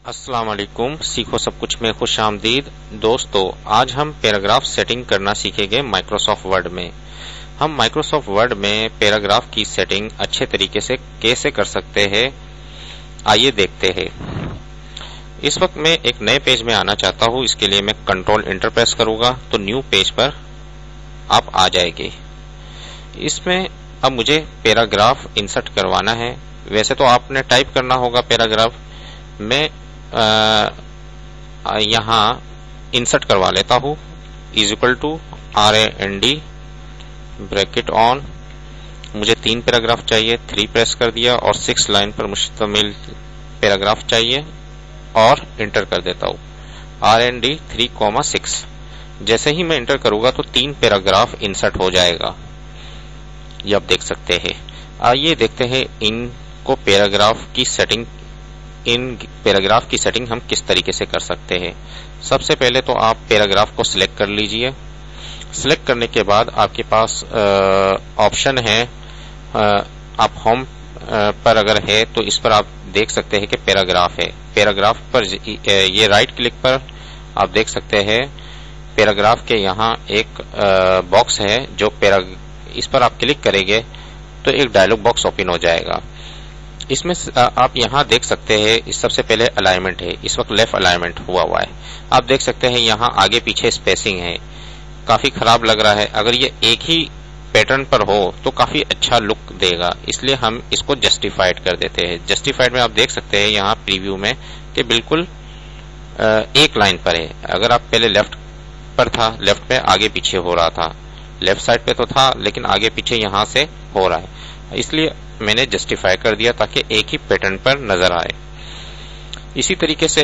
अस्सलाम वालेकुम। सीखो सब कुछ में खुश आमदीद। दोस्तों, आज हम पैराग्राफ सेटिंग करना सीखेंगे माइक्रोसॉफ्ट वर्ड में। हम माइक्रोसॉफ्ट वर्ड में पैराग्राफ की सेटिंग अच्छे तरीके से कैसे कर सकते हैं, आइए देखते हैं। इस वक्त मैं एक नए पेज में आना चाहता हूं। इसके लिए मैं कंट्रोल एंटर प्रेस करूंगा तो न्यू पेज पर आप आ जाएंगे। इसमें अब मुझे पैराग्राफ इंसर्ट करवाना है। वैसे तो आपने टाइप करना होगा पैराग्राफ, मैं यहाँ इंसर्ट करवा लेता हूँ। Is equal to RAND bracket on. मुझे 3 पैराग्राफ चाहिए, 3 प्रेस कर दिया और 6 लाइन पर मुश्तमिल पैराग्राफ चाहिए और इंटर कर देता हूँ RAND 3,6। जैसे ही मैं इंटर करूंगा तो 3 पैराग्राफ इंसर्ट हो जाएगा, ये आप देख सकते हैं। आइए देखते हैं इनको पैराग्राफ की सेटिंग हम किस तरीके से कर सकते हैं। सबसे पहले तो आप पैराग्राफ को सिलेक्ट कर लीजिए। सिलेक्ट करने के बाद आपके पास ऑप्शन है, आप होम पर अगर है तो इस पर आप देख सकते हैं कि पैराग्राफ है। पैराग्राफ पर ये राइट क्लिक पर आप देख सकते हैं पैराग्राफ के यहाँ एक बॉक्स है जो इस पर आप क्लिक करेंगे तो एक डायलॉग बॉक्स ओपन हो जाएगा। इसमें आप यहाँ देख सकते हैं, इस सबसे पहले अलाइनमेंट है। इस वक्त लेफ्ट अलाइनमेंट हुआ है। आप देख सकते हैं यहाँ आगे पीछे स्पेसिंग है, काफी खराब लग रहा है। अगर ये एक ही पैटर्न पर हो तो काफी अच्छा लुक देगा, इसलिए हम इसको जस्टिफाइड कर देते हैं। जस्टिफाइड में आप देख सकते हैं यहाँ प्रीव्यू में कि बिल्कुल एक लाइन पर है। अगर आप पहले लेफ्ट पर था, लेफ्ट पे आगे पीछे हो रहा था, लेफ्ट साइड पे तो था लेकिन आगे पीछे यहाँ से हो रहा है, इसलिए मैंने जस्टिफाई कर दिया ताकि एक ही पैटर्न पर नजर आए। इसी तरीके से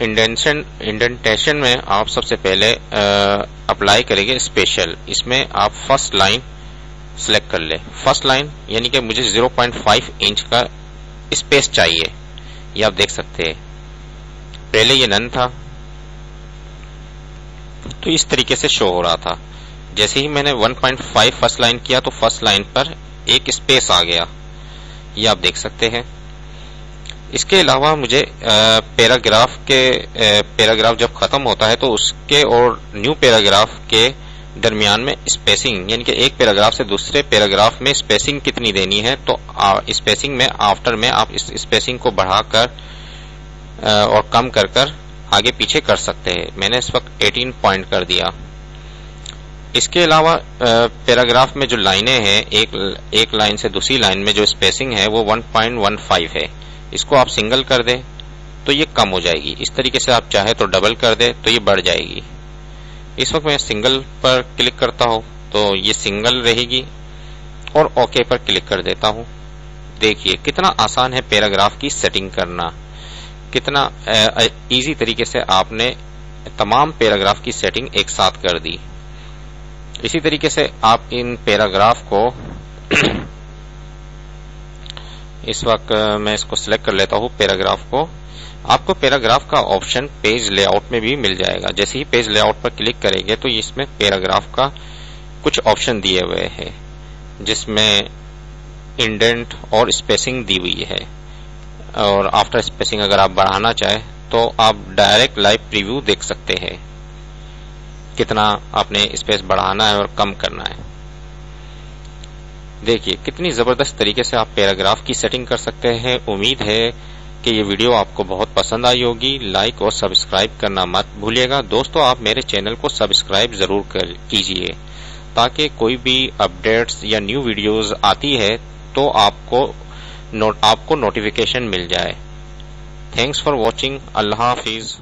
इंडेंटेशन में आप सबसे पहले अप्लाई करेंगे स्पेशल। इसमें आप फर्स्ट लाइन सिलेक्ट कर ले। फर्स्ट लाइन यानी कि मुझे 0.5 इंच का स्पेस चाहिए, ये आप देख सकते हैं। पहले ये नन था तो इस तरीके से शो हो रहा था। जैसे ही मैंने 1.5 फर्स्ट लाइन किया तो फर्स्ट लाइन पर एक स्पेस आ गया, ये आप देख सकते हैं। इसके अलावा मुझे पैराग्राफ जब खत्म होता है तो उसके और न्यू पैराग्राफ के दरमियान में स्पेसिंग, यानी कि एक पैराग्राफ से दूसरे पैराग्राफ में स्पेसिंग कितनी देनी है, तो स्पेसिंग में आफ्टर में आप इस स्पेसिंग को बढ़ाकर और कम कर आगे पीछे कर सकते हैं। मैंने इस वक्त 18 पॉइंट कर दिया। इसके अलावा पैराग्राफ में जो लाइनें हैं, एक लाइन से दूसरी लाइन में जो स्पेसिंग है वो 1.15 है। इसको आप सिंगल कर दे तो ये कम हो जाएगी। इस तरीके से आप चाहे तो डबल कर दे तो ये बढ़ जाएगी। इस वक्त मैं सिंगल पर क्लिक करता हूं तो ये सिंगल रहेगी और ओके पर क्लिक कर देता हूं। देखिए कितना आसान है पैराग्राफ की सेटिंग करना, कितना इजी तरीके से आपने तमाम पैराग्राफ की सेटिंग एक साथ कर दी। इसी तरीके से आप इन पैराग्राफ को इस वक्त मैं इसको सिलेक्ट कर लेता हूं पैराग्राफ को। आपको पैराग्राफ का ऑप्शन पेज लेआउट में भी मिल जाएगा। जैसे ही पेज लेआउट पर क्लिक करेंगे तो इसमें पैराग्राफ का कुछ ऑप्शन दिए हुए हैं, जिसमें इंडेंट और स्पेसिंग दी हुई है। और आफ्टर स्पेसिंग अगर आप बढ़ाना चाहे तो आप डायरेक्ट लाइव प्रीव्यू देख सकते हैं, कितना आपने स्पेस बढ़ाना है और कम करना है। देखिए कितनी जबरदस्त तरीके से आप पैराग्राफ की सेटिंग कर सकते हैं। उम्मीद है कि ये वीडियो आपको बहुत पसंद आई होगी। लाइक और सब्सक्राइब करना मत भूलिएगा। दोस्तों, आप मेरे चैनल को सब्सक्राइब जरूर कीजिए ताकि कोई भी अपडेट्स या न्यू वीडियोस आती है तो आपको नोटिफिकेशन मिल जाए। Thanks for watching. Allah Hafiz.